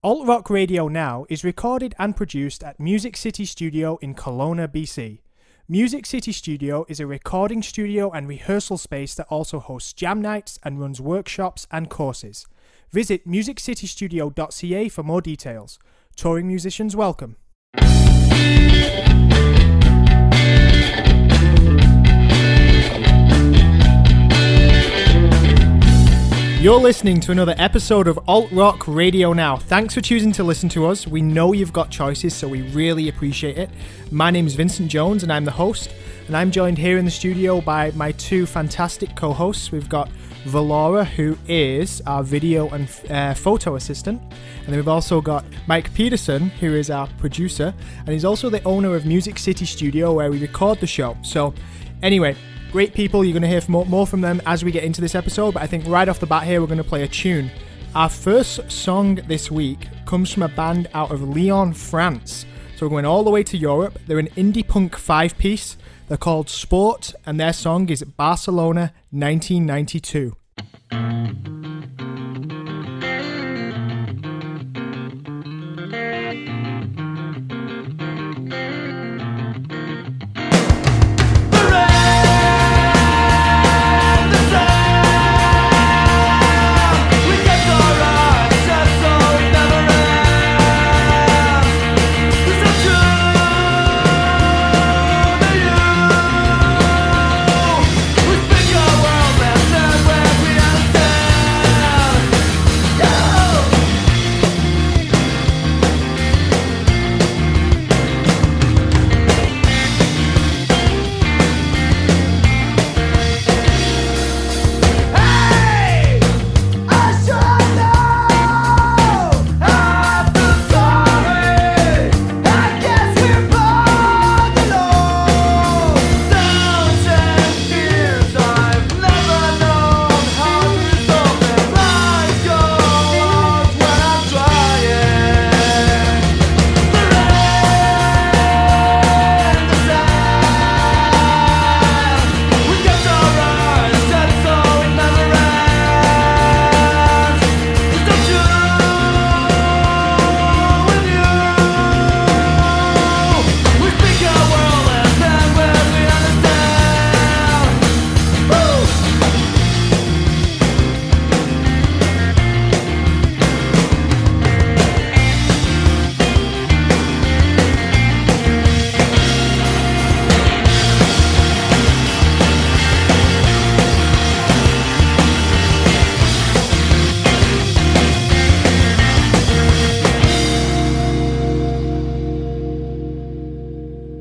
Alt Rock Radio Now is recorded and produced at Music City Studio in Kelowna, BC. Music City Studio is a recording studio and rehearsal space that also hosts jam nights and runs workshops and courses. Visit musiccitystudio.ca for more details. Touring musicians welcome. You're listening to another episode of Alt Rock Radio Now. Thanks for choosing to listen to us. We know you've got choices, so we really appreciate it. My name is Vincent Jones, and I'm the host. And I'm joined here in the studio by my two fantastic co-hosts. We've got Valaura, who is our video and photo assistant. And then we've also got Mike Pedersen, who is our producer. And he's also the owner of Music City Studio, where we record the show. So anyway, great people. You're going to hear more from them as we get into this episode, but I think right off the bat here we're going to play a tune. Our first song this week comes from a band out of Lyon, France. So we're going all the way to Europe. They're an indie punk 5-piece. They're called Sport, and their song is Barcelona 1992.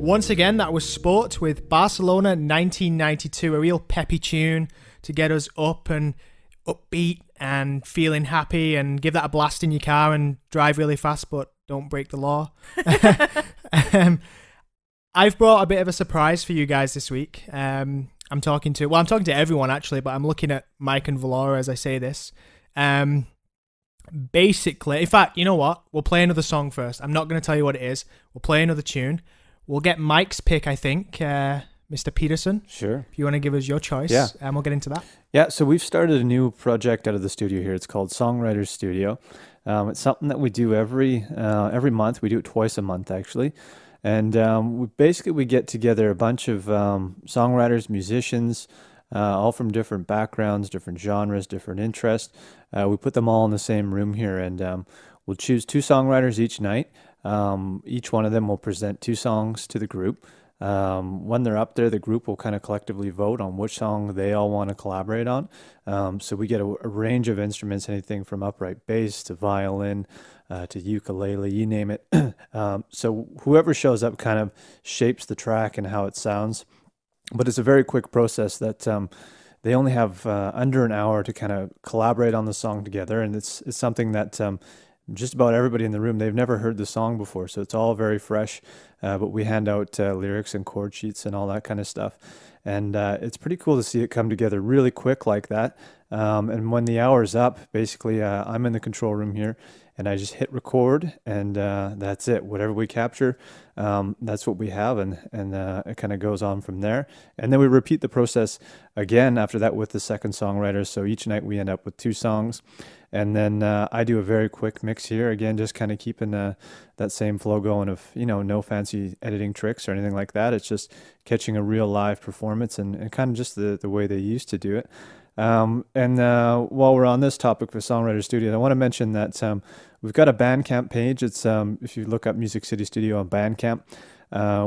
Once again, that was Sport with Barcelona 1992, a real peppy tune to get us up and upbeat and feeling happy, and give that a blast in your car and drive really fast, but don't break the law. I've brought a bit of a surprise for you guys this week. I'm talking to everyone actually, but I'm looking at Mike and Valaura as I say this. Basically, in fact, you know what? We'll play another song first. I'm not going to tell you what it is. We'll play another tune. We'll get Mike's pick, I think, Mr. Pedersen. Sure. If you want to give us your choice, yeah. And we'll get into that. Yeah, so we've started a new project out of the studio here. It's called Songwriters Studio. It's something that we do every month. We do it twice a month, actually. And we get together a bunch of songwriters, musicians, all from different backgrounds, different genres, different interests. We put them all in the same room here, and we'll choose 2 songwriters each night. Each one of them will present 2 songs to the group. When they're up there, the group will kind of collectively vote on which song they all want to collaborate on. So we get a range of instruments, anything from upright bass to violin to ukulele, you name it. So whoever shows up kind of shapes the track and how it sounds. But it's a very quick process that they only have under an hour to kind of collaborate on the song together. And it's something that just about everybody in the room, they've never heard the song before, so it's all very fresh, but we hand out lyrics and chord sheets and all that kind of stuff, and it's pretty cool to see it come together really quick like that. And when the hour's up, basically, I'm in the control room here, and I just hit record, and that's it. Whatever we capture, that's what we have, and it kind of goes on from there. And then we repeat the process again after that with the second songwriter. So each night we end up with 2 songs, and then I do a very quick mix here, again, just kind of keeping that same flow going of, no fancy editing tricks or anything like that. It's just catching a real live performance and kind of just the way they used to do it. While we're on this topic for Songwriter Studio, I want to mention that we've got a Bandcamp page. It's if you look up Music City Studio on Bandcamp,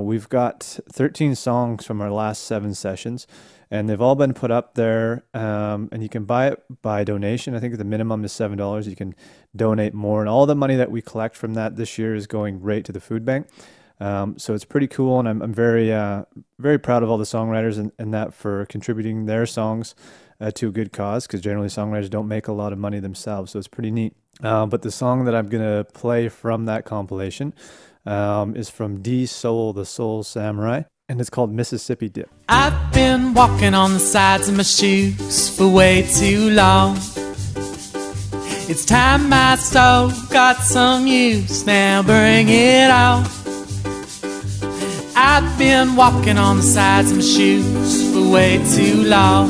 we've got 13 songs from our last 7 sessions, and they've all been put up there, and you can buy it by donation. I think the minimum is $7. You can donate more, and all the money that we collect from that this year is going right to the food bank. So it's pretty cool, and I'm very very proud of all the songwriters and that for contributing their songs to a good cause, because generally songwriters don't make a lot of money themselves, so it's pretty neat. But the song that I'm going to play from that compilation is from D Soul, the Soulsamurai, and it's called Mississippi Dip. I've been walking on the sides of my shoes for way too long. It's time my soul got some use, now bring it on. I've been walking on the sides of my shoes for way too long.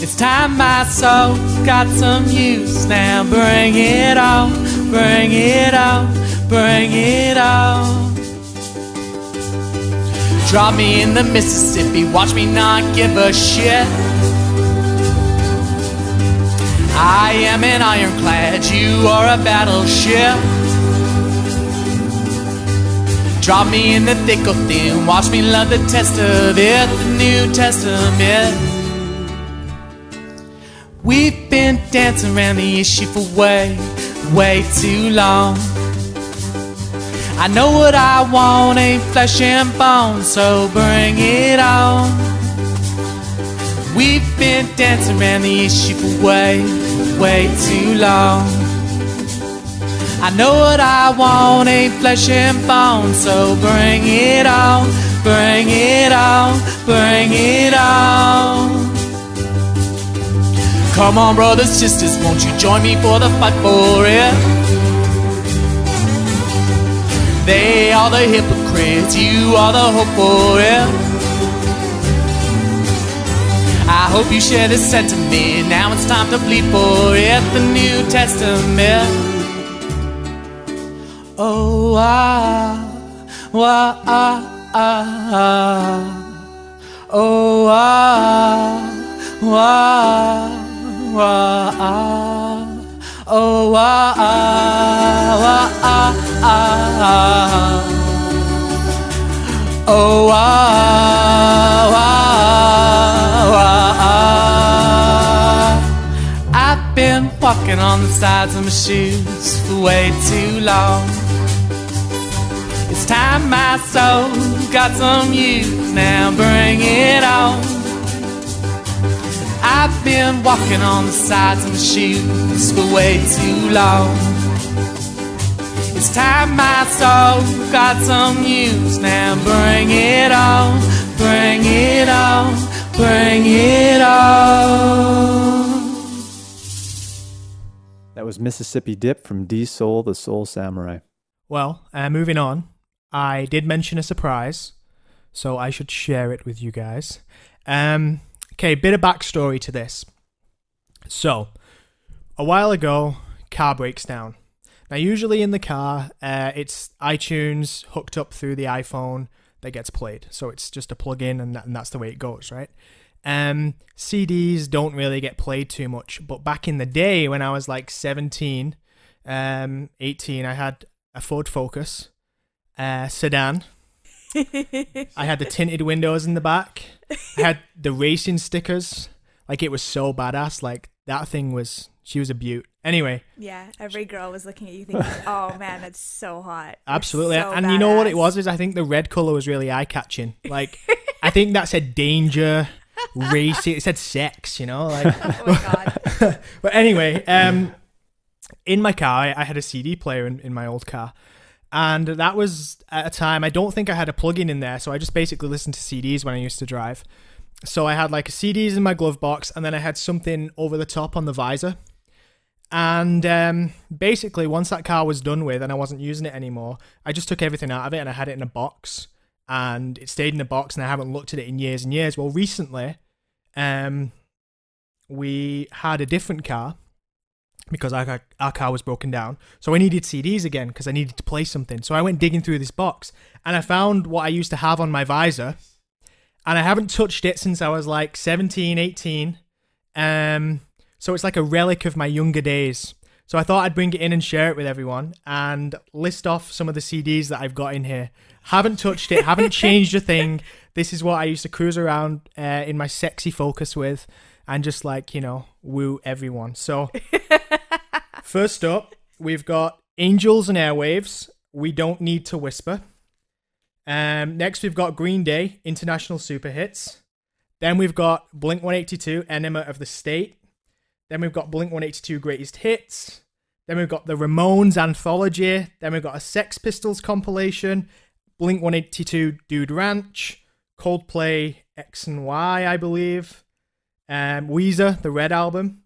It's time my soul got some use, now bring it on, bring it on, bring it on. Drop me in the Mississippi, watch me not give a shit. I am an ironclad, you are a battleship. Drop me in the thick or thin, watch me love the test of it, the New Testament. We've been dancing around the issue for way, way too long. I know what I want ain't flesh and bone, so bring it on. We've been dancing around the issue for way, way too long. I know what I want ain't flesh and bone, so bring it on, bring it on, bring it on. Come on, brothers, sisters, won't you join me for the fight for it? They are the hypocrites, you are the hope for it. I hope you share this sentiment, now it's time to bleed for it, the New Testament. Oh, oh, I've been walking on the sides of my shoes for way too long. It's time my soul got some use, now bring it on. I've been walking on the sides of my shoes for way too long. It's time my soul got some use, now bring it on, bring it on, bring it on. That was Mississippi Dip from D Soul, the Soulsamurai. Well, moving on, I did mention a surprise, so I should share it with you guys. Okay, bit of backstory to this. So, a while ago, car breaks down. Now, usually in the car, it's iTunes hooked up through the iPhone that gets played. So it's just a plug-in, and that's the way it goes, right? CDs don't really get played too much. But back in the day, when I was like 17, 18, I had a Ford Focus sedan. I had the tinted windows in the back. I had the racing stickers. Like, it was so badass. Like, that thing was, she was a beaut. Anyway. Yeah, every girl was looking at you thinking, oh man, that's so hot. Absolutely. So and badass. You know what it was? Is I think the red color was really eye-catching. Like, I think that said danger, racing. It said sex, you know? Like, oh my God. But anyway, in my car, I had a CD player in my old car. And that was at a time, I don't think I had a plug-in in there, so I just basically listened to CDs when I used to drive. So I had like CDs in my glove box, and then I had something over the top on the visor. And basically, once that car was done with and I wasn't using it anymore, I just took everything out of it and I had it in a box. And it stayed in a box, and I haven't looked at it in years and years. Well, recently, we had a different car because our car was broken down. So I needed CDs again because I needed to play something. So I went digging through this box, and I found what I used to have on my visor. And I haven't touched it since I was like 17, 18. So it's like a relic of my younger days. So I thought I'd bring it in and share it with everyone and list off some of the CDs that I've got in here. Haven't touched it, haven't changed a thing. This is what I used to cruise around in my sexy Focus with and just like, you know, woo everyone. So first up, we've got Angels and Airwaves, We Don't Need to Whisper. Next, we've got Green Day, International Super Hits. Then we've got Blink-182, Enema of the State. Then we've got Blink-182 Greatest Hits. Then we've got the Ramones Anthology. Then we've got a Sex Pistols compilation. Blink-182 Dude Ranch. Coldplay X and Y, I believe. Weezer, the Red Album.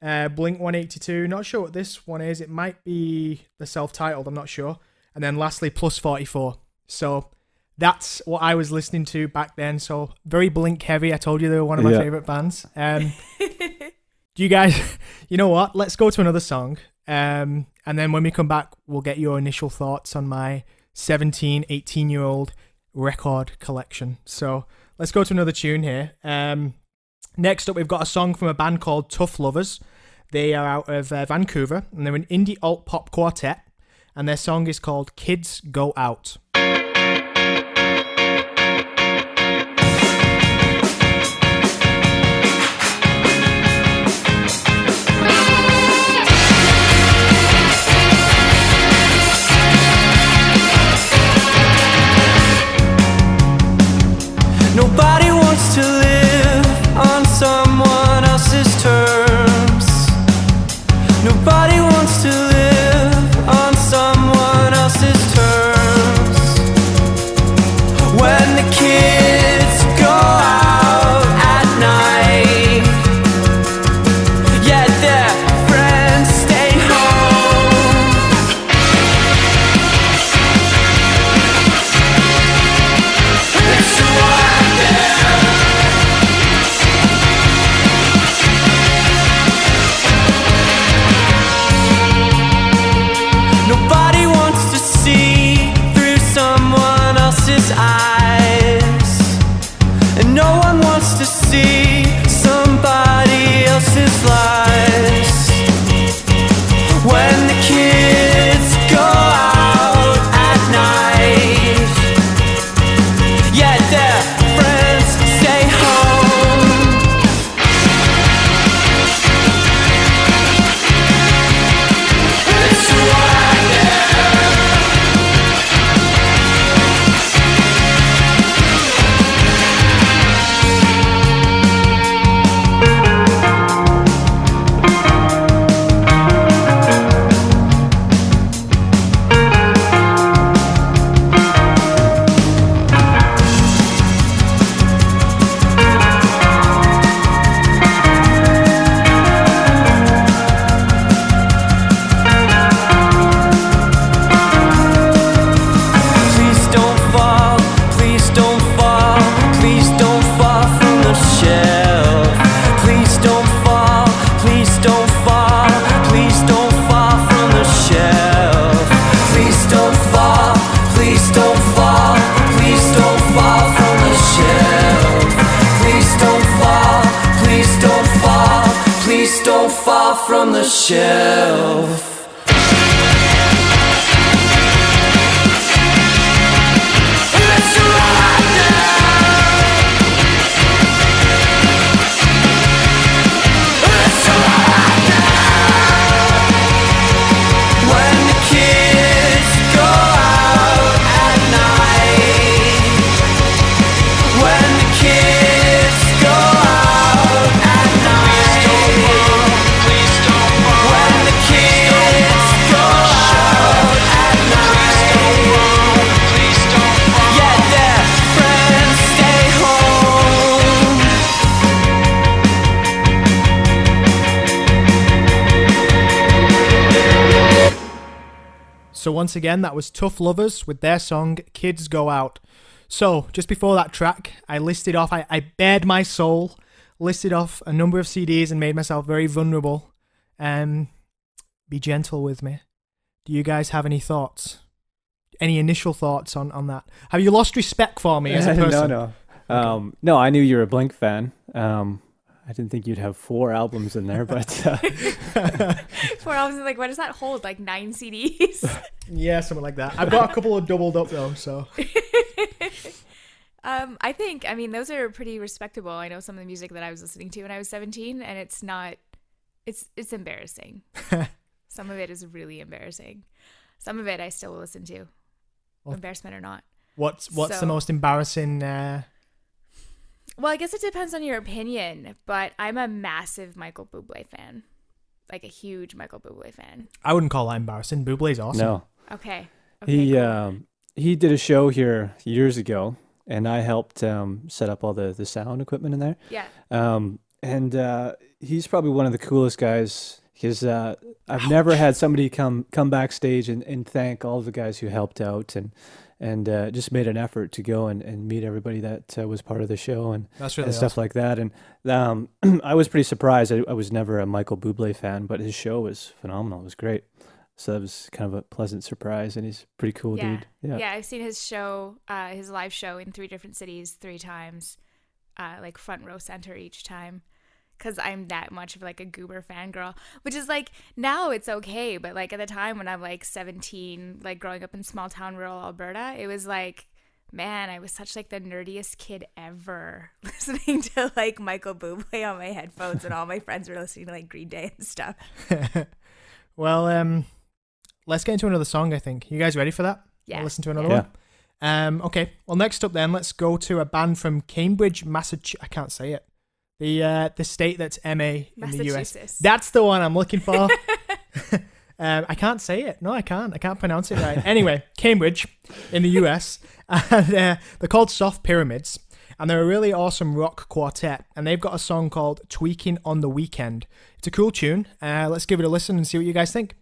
Blink-182, not sure what this one is. It might be the self-titled, I'm not sure. And then lastly, Plus 44. So that's what I was listening to back then. So very Blink heavy. I told you they were one of my favorite bands. Do you guys, you know what? Let's go to another song. And then when we come back, we'll get your initial thoughts on my 17, 18-year-old record collection. So let's go to another tune here. Next up, we've got a song from a band called Tough Lovers. They are out of Vancouver, and they're an indie alt pop quartet. And their song is called Kids Go Out. Nobody wants to live on someone else's terms. Nobody wants to live on someone else's terms. When the kids go out at night, yet their friends stay home. It's what nobody wants to see through someone else's eyes, and no one wants to see somebody else's lives. When the kids go out at night, yet their friends stay home. It's what from the shelf. It's right now. It's right now. When the kids go out at night, when the kids go out at night, when the So once again, that was Tough Lovers with their song Kids Go Out. So just before that track, I listed off, I bared my soul, listed off a number of CDs and made myself very vulnerable. Be gentle with me. Do you guys have any thoughts? Any initial thoughts on that? Have you lost respect for me as a person? No. No, I knew you were a Blink fan. I didn't think you'd have 4 albums in there, but 4 albums, like, what does that hold? Like 9 CDs? Yeah, something like that. I've got a couple of doubled up though, so. I mean, those are pretty respectable. I know some of the music that I was listening to when I was 17, and it's embarrassing. Some of it is really embarrassing. Some of it I still will listen to, embarrassment or not. What's the most embarrassing? Well, I guess it depends on your opinion, but I'm a massive Michael Bublé fan. Like a huge Michael Bublé fan. I wouldn't call that embarrassing. Bublé's awesome. no. Okay. He did a show here years ago, and I helped set up all the sound equipment in there. Yeah. And he's probably one of the coolest guys, because I've never had somebody come backstage and thank all the guys who helped out and just made an effort to go and meet everybody that was part of the show and, That's really and stuff awesome. like that. And I was pretty surprised. I was never a Michael Bublé fan, but his show was phenomenal. It was great. So that was kind of a pleasant surprise, and he's a pretty cool dude. Yeah, I've seen his show, his live show in 3 different cities 3 times, like front row center each time. Because I'm that much of like a Goober fangirl, which is like, now it's okay, but like at the time when I'm like 17, like growing up in small town rural Alberta, it was like, man, I was such like the nerdiest kid ever listening to like Michael Bublé on my headphones, and all my friends were listening to like Green Day and stuff. Well, let's get into another song, I think. You guys ready for that? Yeah. We'll listen to another one? Okay. Well, next up then, let's go to a band from Cambridge, Massachusetts. I can't say it. The state that's MA in the US. Massachusetts. That's the one I'm looking for. I can't say it. No, I can't. I can't pronounce it right. Anyway, Cambridge in the US. And they're called Soft Pyramids. And they're a really awesome rock quartet. And they've got a song called Tweakin on the Weekend. It's a cool tune. Let's give it a listen and see what you guys think.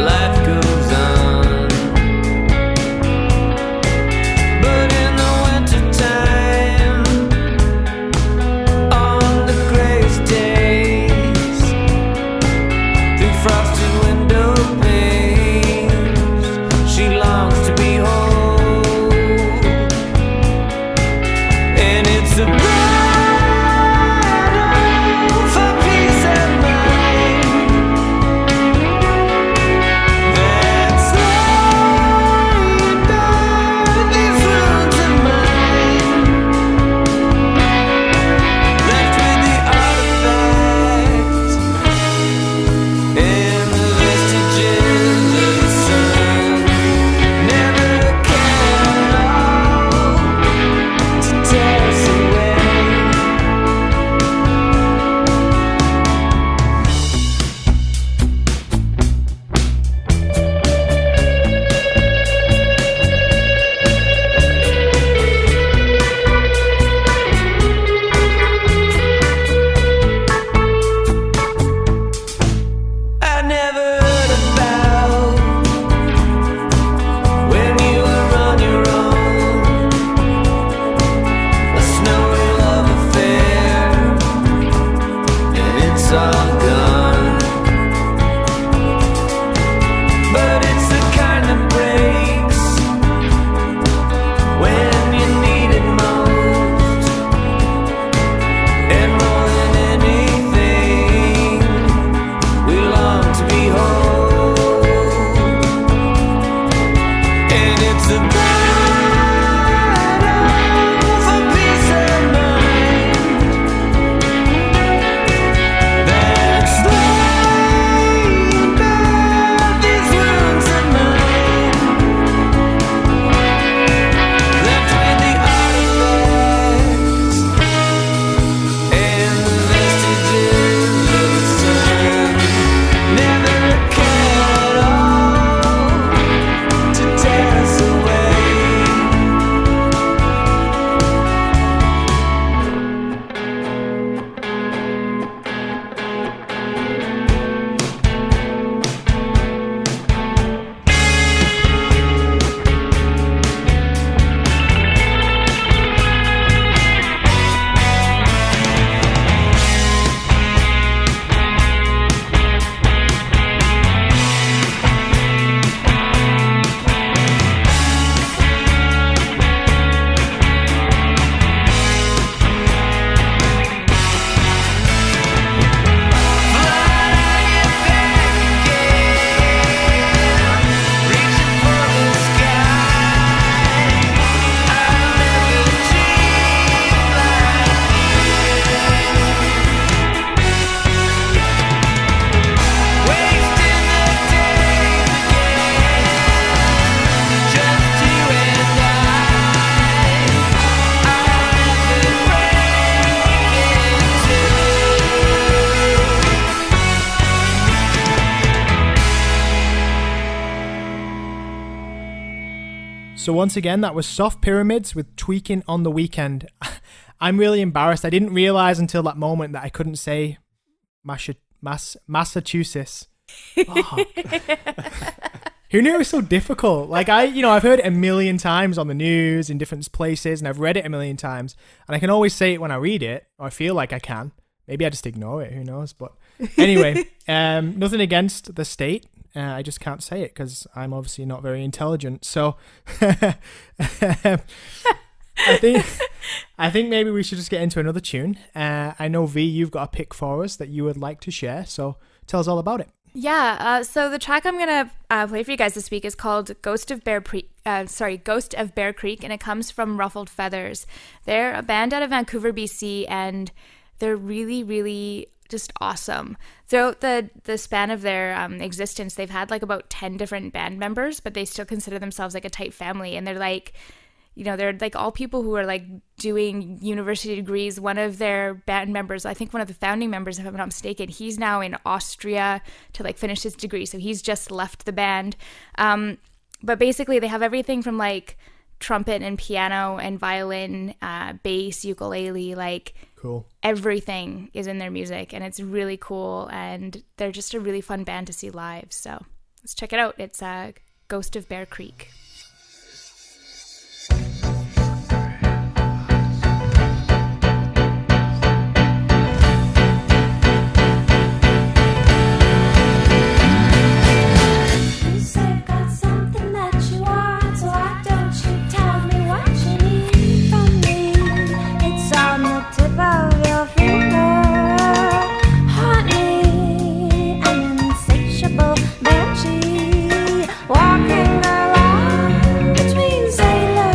Life So once again, that was Soft Pyramids with Tweakin on the Weekend. I'm really embarrassed. I didn't realize until that moment that I couldn't say Massachusetts. Oh. Who knew it was so difficult? Like I've heard it a million times on the news in different places, and I've read it a million times, and I can always say it when I read it, or I feel like I can. Maybe I just ignore it. Who knows? But anyway, nothing against the state. I just can't say it because I'm obviously not very intelligent. So I think maybe we should just get into another tune. I know V, you've got a pick for us that you would like to share. So tell us all about it. Yeah, so the track I'm going to play for you guys this week is called Ghost of Bear Creek, and it comes from Ruffled Feathers. They're a band out of Vancouver, BC, and they're really, really just awesome. Throughout the span of their existence, they've had like about 10 different band members, but they still consider themselves like a tight family, and they're like, they're like all people who are like doing university degrees. One of their band members, I think one of the founding members, if I'm not mistaken, he's now in Austria to like finish his degree. So he's just left the band. But basically they have everything from like trumpet and piano and violin, bass, ukulele, like cool. Everything is in their music, and it's really cool. And they're just a really fun band to see live. So let's check it out. It's Ghost of Bear Creek. Walking along between sailor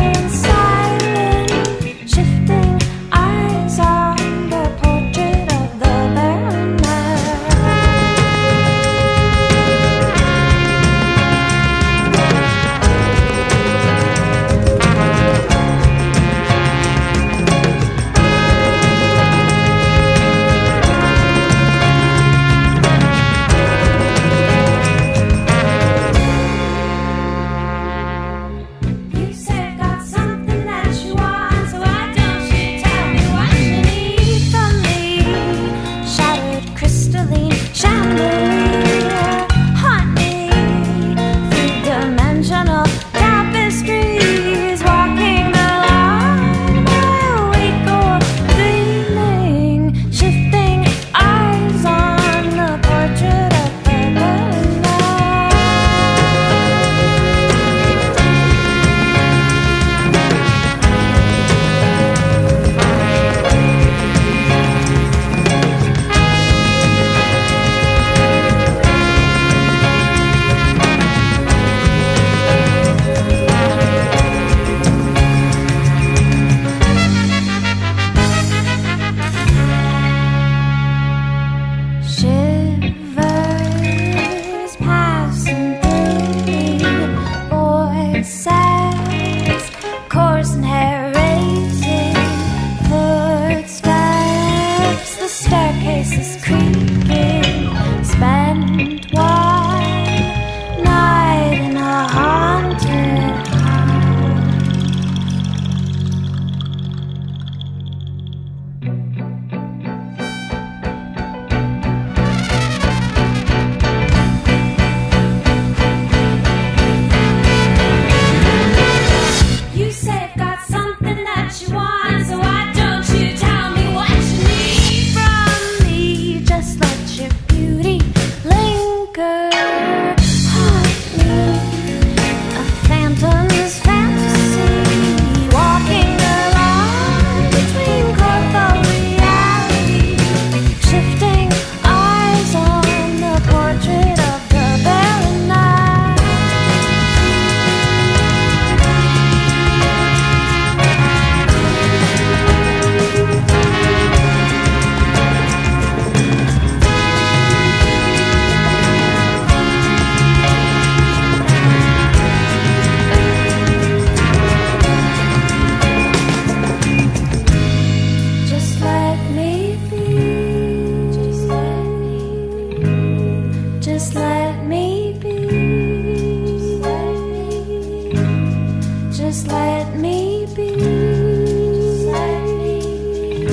let me be. Just let me be.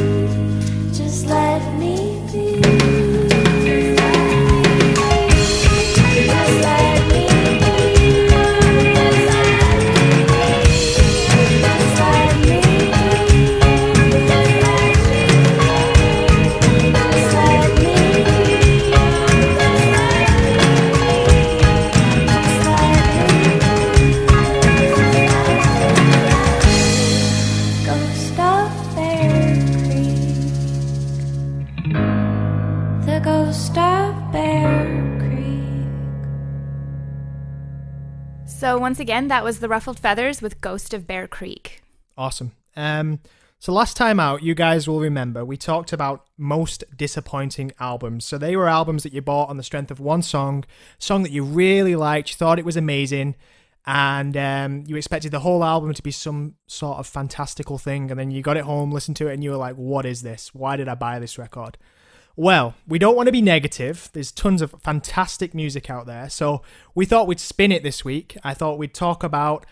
Just let me be. Just let me Ghost of Bear Creek. The ghost of Bear Creek. So once again, that was the Ruffled Feathers with Ghost of Bear Creek. Awesome. So last time out, you guys will remember, we talked about most disappointing albums. So they were albums that you bought on the strength of one song that you really liked, you thought it was amazing, and you expected the whole album to be some sort of fantastical thing, and then you got it home, listened to it, and you were like, what is this? Why did I buy this record? Well, we don't want to be negative. There's tons of fantastic music out there. So we thought we'd spin it this week. I thought we'd talk about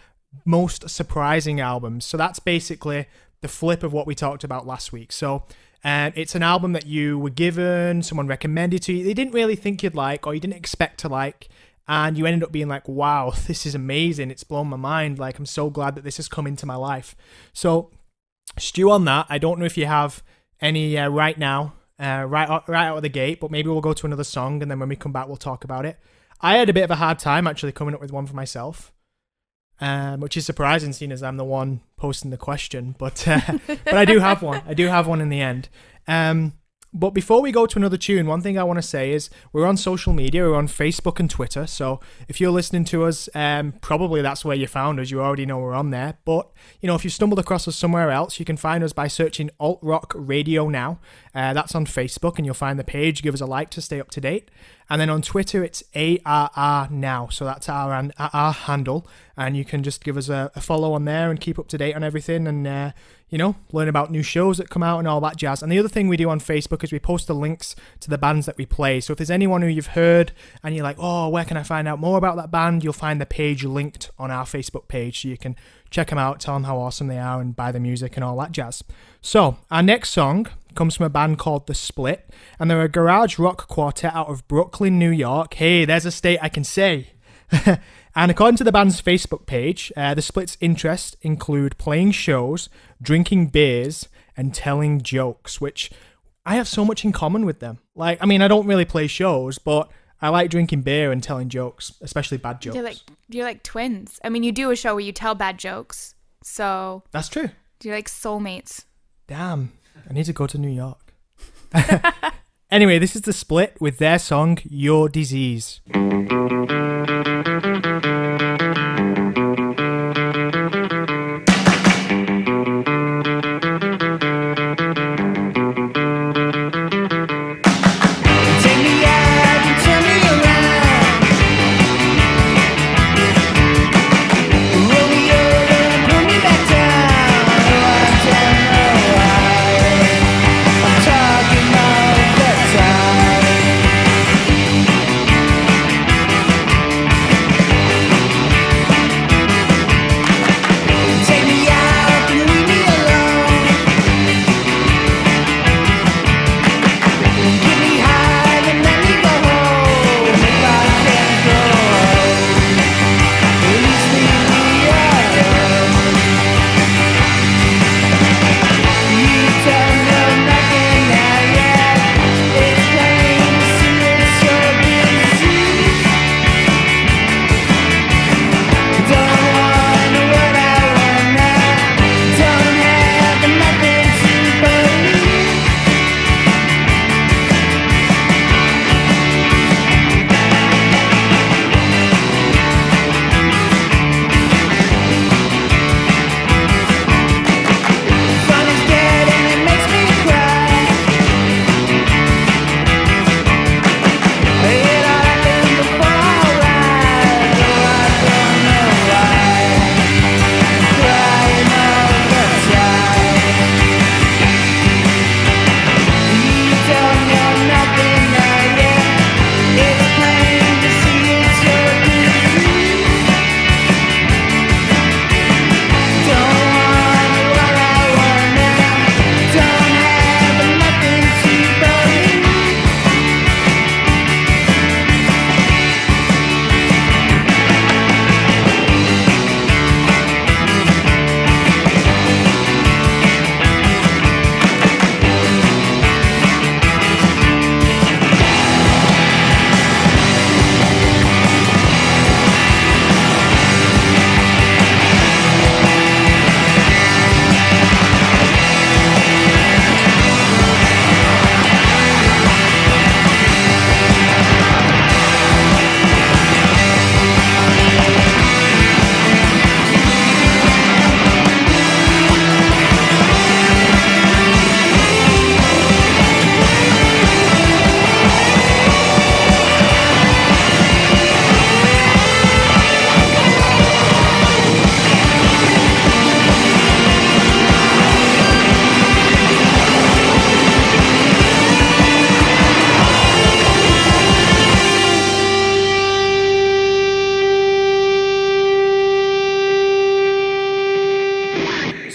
most surprising albums. So that's basically the flip of what we talked about last week. So it's an album that you were given, someone recommended to you, they didn't really think you'd like, or you didn't expect to like, and you ended up being like, wow, this is amazing. It's blown my mind. Like, I'm so glad that this has come into my life. So stew on that. I don't know if you have any right now, right out of the gate, but maybe we'll go to another song, and then when we come back, we'll talk about it. I had a bit of a hard time actually coming up with one for myself, which is surprising, seeing as I'm the one posting the question. But but I do have one. I do have one in the end. But before we go to another tune, one thing I want to say is we're on social media. We're on Facebook and Twitter. So if you're listening to us, probably that's where you found us. You already know we're on there. But, you know, if you stumbled across us somewhere else, you can find us by searching Alt Rock Radio Now. That's on Facebook, and you'll find the page. Give us a like to stay up to date. And then on Twitter, it's ARR Now. So that's our handle. And you can just give us a follow on there and keep up to date on everything, and, you know, learn about new shows that come out and all that jazz. And the other thing we do on Facebook is we post the links to the bands that we play. So if there's anyone who you've heard and you're like, oh, where can I find out more about that band? You'll find the page linked on our Facebook page, so you can check them out, tell them how awesome they are, and buy the music and all that jazz. So our next song comes from a band called The Split, and they're a garage rock quartet out of Brooklyn, New York. Hey, there's a state I can say. And according to the band's Facebook page, The Split's interests include playing shows, drinking beers, and telling jokes, which I have so much in common with them. Like, I mean, I don't really play shows, but I like drinking beer and telling jokes, especially bad jokes. You're like twins. I mean, you do a show where you tell bad jokes, so That's true. you're like soulmates. Damn, I need to go to New York. Anyway, this is The Split with their song, Your Disease. Talking all the time.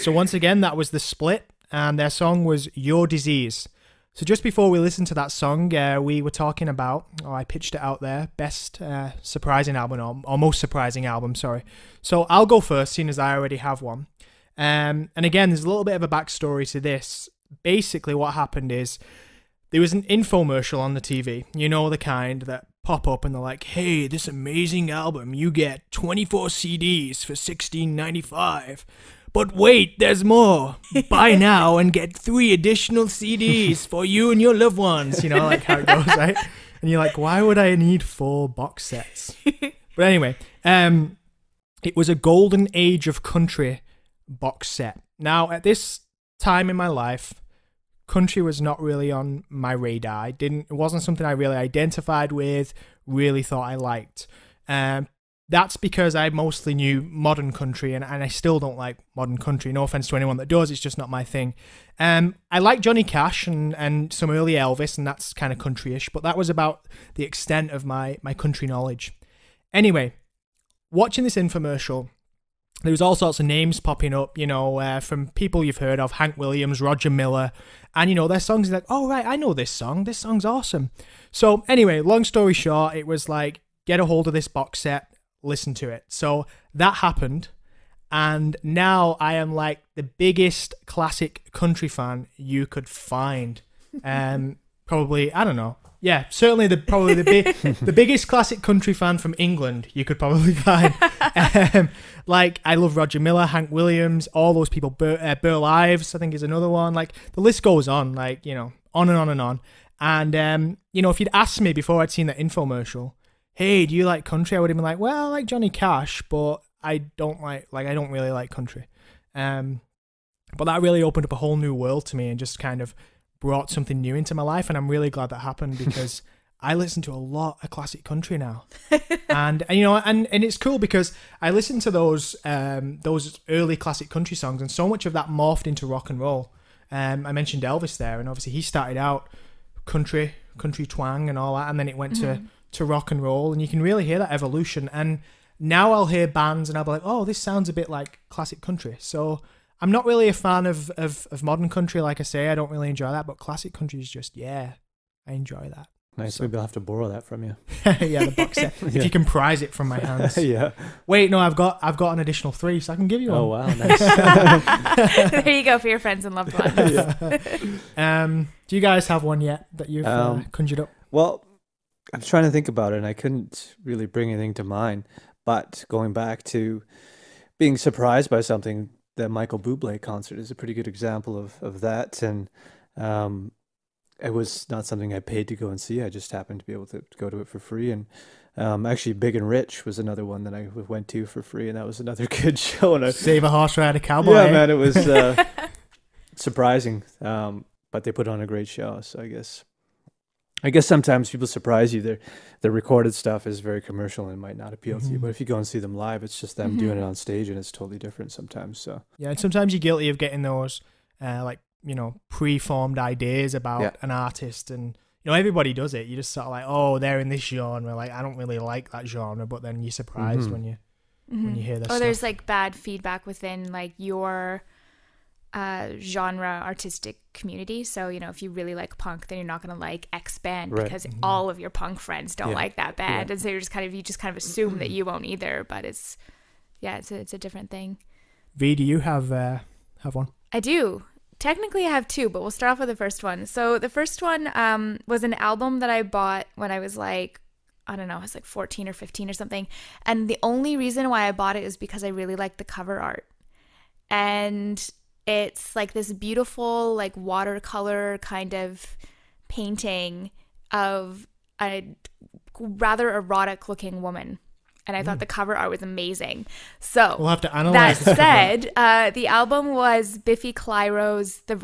So once again, that was The Split, and their song was Your Disease. So just before we listened to that song, we were talking about, I pitched it out there, best surprising album, or most surprising album, sorry. So I'll go first, seeing as I already have one. And again, there's a little bit of a backstory to this. Basically, what happened is there was an infomercial on the TV, you know, the kind that pop up and they're like, hey, this amazing album, you get 24 CDs for $16.95. But wait, there's more. Buy now and get 3 additional CDs for you and your loved ones. You know, like how it goes, right? And you're like, why would I need 4 box sets? But anyway, it was a Golden Age of Country box set. Now, at this time in my life, country was not really on my radar. It wasn't something I really identified with, really thought I liked. That's because I mostly knew modern country, and I still don't like modern country. No offense to anyone that does, it's just not my thing. I like Johnny Cash and some early Elvis, and that's kind of country-ish, but that was about the extent of my country knowledge. Anyway, watching this infomercial, there was all sorts of names popping up, you know, from people you've heard of, Hank Williams, Roger Miller, and, you know, their songs, like, oh, right, I know this song. This song's awesome. So anyway, long story short, it was like, get a hold of this box set, listen to it. So that happened, and now I am like the biggest classic country fan you could find. Probably, I don't know. Yeah, certainly the biggest classic country fan from England you could probably find. Like, I love Roger Miller, Hank Williams, all those people. Burl Ives, I think, is another one. Like, the list goes on, like, you know, on and on and on. And, you know, if you'd asked me before I'd seen that infomercial, hey, do you like country? I would have been like, well, I like Johnny Cash, but I don't really like country. But that really opened up a whole new world to me and just kind of brought something new into my life. And I'm really glad that happened because I listen to a lot of classic country now. and you know, and it's cool because I listened to those early classic country songs, and so much of that morphed into rock and roll. I mentioned Elvis there, and obviously he started out country twang and all that, and then it went to rock and roll, and you can really hear that evolution. And now I'll hear bands and I'll be like, oh, this sounds a bit like classic country. So I'm not really a fan of modern country, like I say. I don't really enjoy that, but classic country is just, yeah, I enjoy that. Nice. So. Maybe I'll have to borrow that from you. Yeah, the box set. If you can prize it from my hands. Yeah. Wait, no, I've got an additional 3, so I can give you one. Oh wow, nice. There you go for your friends and loved ones. Do you guys have one yet that you've conjured up? Well, I'm trying to think about it, and I couldn't really bring anything to mind. But going back to being surprised by something, the Michael Bublé concert is a pretty good example of that. And it was not something I paid to go and see. I just happened to be able to go to it for free. And actually, Big and Rich was another one that I went to for free, and that was another good show. And Save a Horse, Ride a Cowboy. Yeah, man, it was surprising. But they put on a great show, so I guess sometimes people surprise you. The recorded stuff is very commercial and might not appeal to you. But if you go and see them live, it's just them doing it on stage, and it's totally different sometimes. So yeah, and sometimes you're guilty of getting those like, you know, pre-formed ideas about an artist, and you know, everybody does it. You just sort of like, oh, they're in this genre. Like, I don't really like that genre, but then you're surprised when you hear this. Or there's like bad feedback within like your genre artistic community. So, you know, if you really like punk, then you're not going to like X band because all of your punk friends don't like that band, and so you just kind of assume that you won't either. But it's a different thing. V, do you have one? I do. Technically, I have 2, but we'll start off with the first one. So the first one was an album that I bought when I was like, I don't know, I was like 14 or 15 or something. And the only reason why I bought it is because I really liked the cover art. And it's like this beautiful, like watercolor kind of painting of a rather erotic looking woman. And I thought the cover art was amazing. So we'll have to analyze that said, the album was Biffy Clyro's The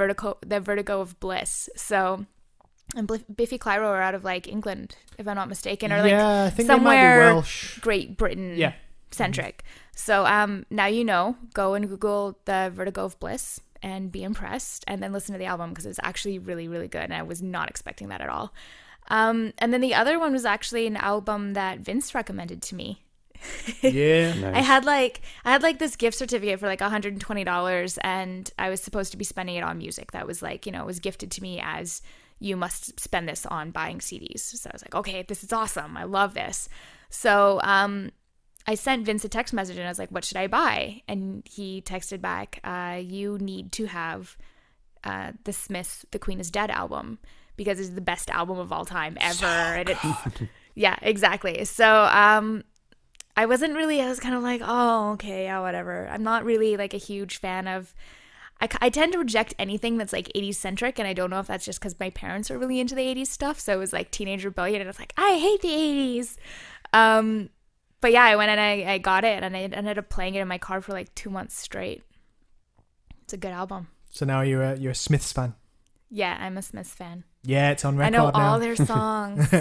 Vertigo of Bliss. So, and Biffy Clyro are out of like England, if I'm not mistaken, or like I think somewhere they might be Welsh. Great Britain centric. So now you know, go and Google The Vertigo of Bliss and be impressed, and then listen to the album because it's actually really, really good. And I was not expecting that at all. And then the other one was actually an album that Vince recommended to me. Yeah. Nice. I had like this gift certificate for like $120, and I was supposed to be spending it on music. That was like, it was gifted to me as you must spend this on buying CDs. So I was like, okay, this is awesome. I love this. So I sent Vince a text message and I was like, what should I buy? And he texted back, you need to have the Smiths' The Queen is Dead album, because it's the best album of all time ever. And it's, yeah, exactly. So I was kind of like, oh, okay, yeah, whatever. I'm not really like a huge fan of, I tend to reject anything that's like 80s centric, and I don't know if that's just because my parents are really into the 80s stuff. So it was like Teenage Rebellion, and I was like, I hate the 80s. But yeah, I went and I got it, and I ended up playing it in my car for like 2 months straight. It's a good album. So now you're a Smiths fan. Yeah, I'm a Smiths fan. Yeah, it's on I record know now. all their songs.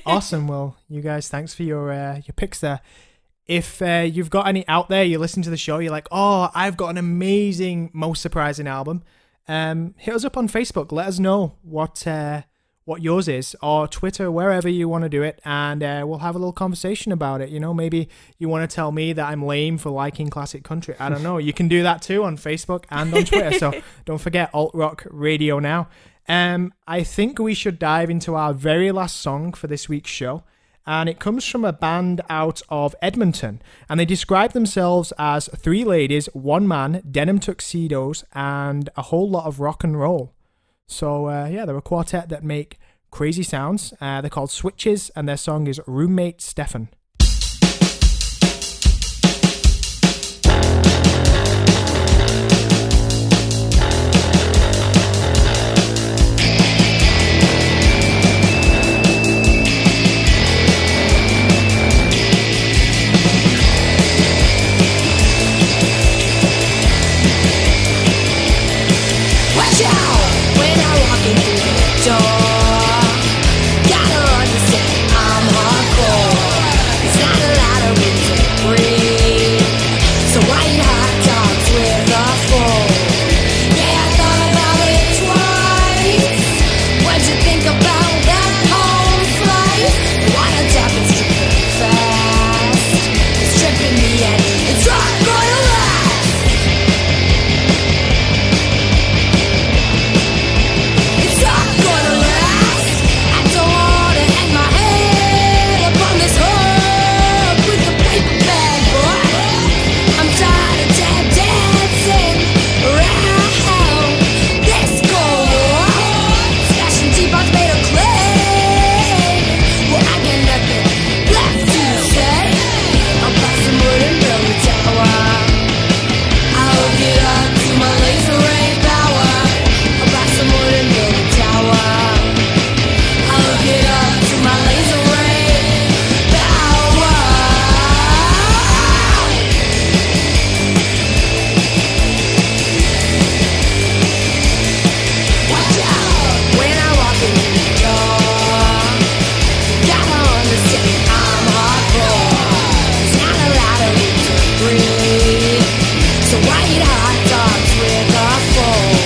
Awesome. Well, you guys, thanks for your picks there. If you've got any out there, you listen to the show, you're like, oh, I've got an amazing, most surprising album. Hit us up on Facebook. Let us know what yours is, or Twitter, wherever you want to do it, and we'll have a little conversation about it. Maybe you want to tell me that I'm lame for liking classic country. I don't know. You can do that too on Facebook and on Twitter. So don't forget Alt Rock Radio Now. I think we should dive into our very last song for this week's show, and it comes from a band out of Edmonton, and they describe themselves as 3 ladies, 1 man, denim tuxedos, and a whole lot of rock and roll. So, yeah, they're a quartet that make crazy sounds. They're called Switches, and their song is Roommate Stefan. Watch out when I walk in through the door. Gotta understand I'm hardcore. It's not a lot of room to breathe, so why eat hot dogs with a fork? Yeah, I thought about it twice. What'd you think about that home flight? The water tap is dripping fast. It's tripping me and it's not gonna last. It's not gonna last. I don't wanna hang my head up on this hook with the paper bag, boy. I'm tired of tap dancing around this goal. Smashing teapots made of clay. Well, I got nothing left to say. I'll buy some wood and build a tower. I'll hook it up to my laser ray power. I'll buy some wood and build a tower. I'll hook it up to my laser ray power. Watch out when I walk in the door. Gotta understand I'm hardcore. There's not a lot of room to breathe, so why eat hot dogs with a fork?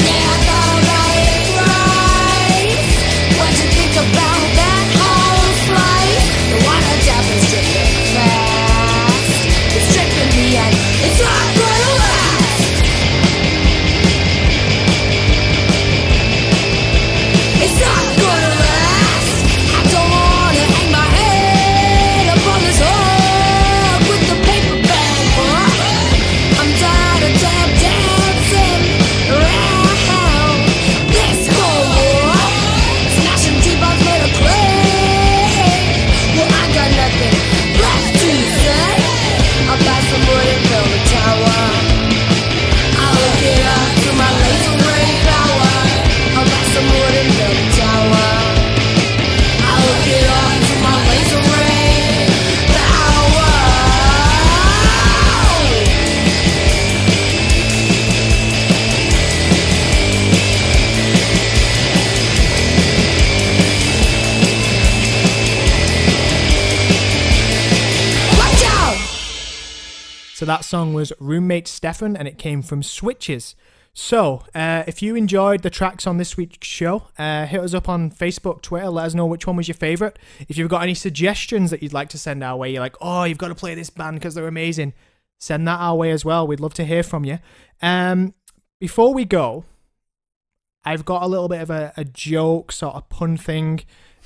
Yeah, I thought about it twice. What'd you think about that whole flight? The water tap is dripping fast. It's tripping me and it's not gonna last. It's not gonna last. I don't wanna hang my head up on this hook with the paper bag, boy. I'm tired of tap dancing around this hole. Smashing teapots made of clay. Well, I got nothing left to say. I'll buy some wood and build a tower. I'll hook it up to my laser ray power. I'll buy some wood and build a tower. I'll hook it up to my laser ray power. Watch out! So that song was Roommate Stefan, and it came from Switches. So, if you enjoyed the tracks on this week's show, hit us up on Facebook, Twitter, let us know which one was your favourite. If you've got any suggestions that you'd like to send our way, you're like, oh, you've got to play this band because they're amazing, send that our way as well. We'd love to hear from you. Before we go, I've got a little bit of a joke, sort of pun thing.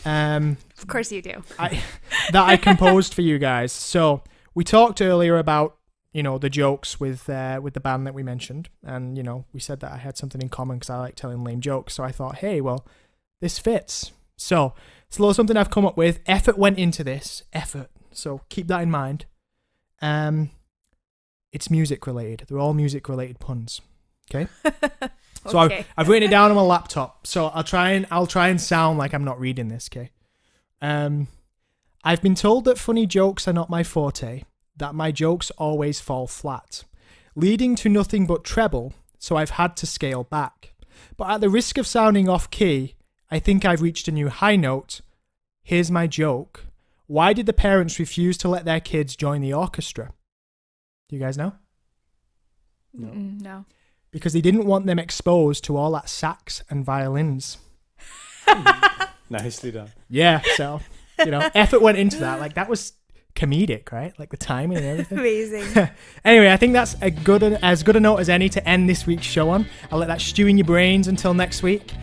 Of course you do. That I composed for you guys. So, we talked earlier about the jokes with the band that we mentioned. And, we said that I had something in common because I like telling lame jokes. So I thought, hey, well, this fits. So it's a little something I've come up with. Effort went into this. Effort. So keep that in mind. It's music related. They're all music related puns. Okay? So Okay. I've written it down on my laptop. So I'll try and sound like I'm not reading this, okay? I've been told that funny jokes are not my forte, that my jokes always fall flat, leading to nothing but treble, so I've had to scale back. But at the risk of sounding off key, I think I've reached a new high note. Here's my joke. Why did the parents refuse to let their kids join the orchestra? Do you guys know? No. Because they didn't want them exposed to all that sax and violins. Nicely done. Yeah, so, effort went into that. Like, that was comedic, right? Like the timing and everything. Amazing. Anyway, I think that's as good a note as any to end this week's show on. I'll let that stew in your brains until next week.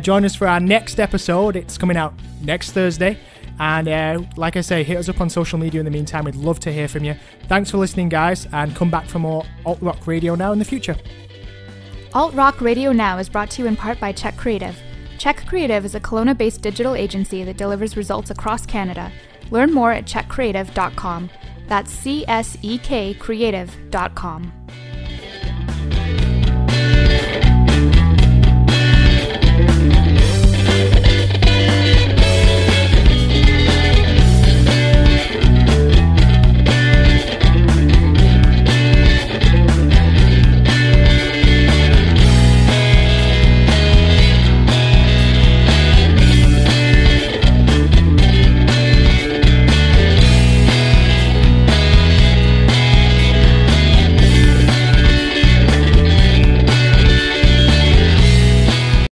Join us for our next episode. It's coming out next Thursday. And like I say, hit us up on social media in the meantime. We'd love to hear from you. Thanks for listening, guys, and come back for more Alt Rock Radio Now in the future. Alt Rock Radio Now is brought to you in part by Czek Creative. Czek Creative is a Kelowna-based digital agency that delivers results across Canada. Learn more at czekcreative.com. That's CSEK creative.com.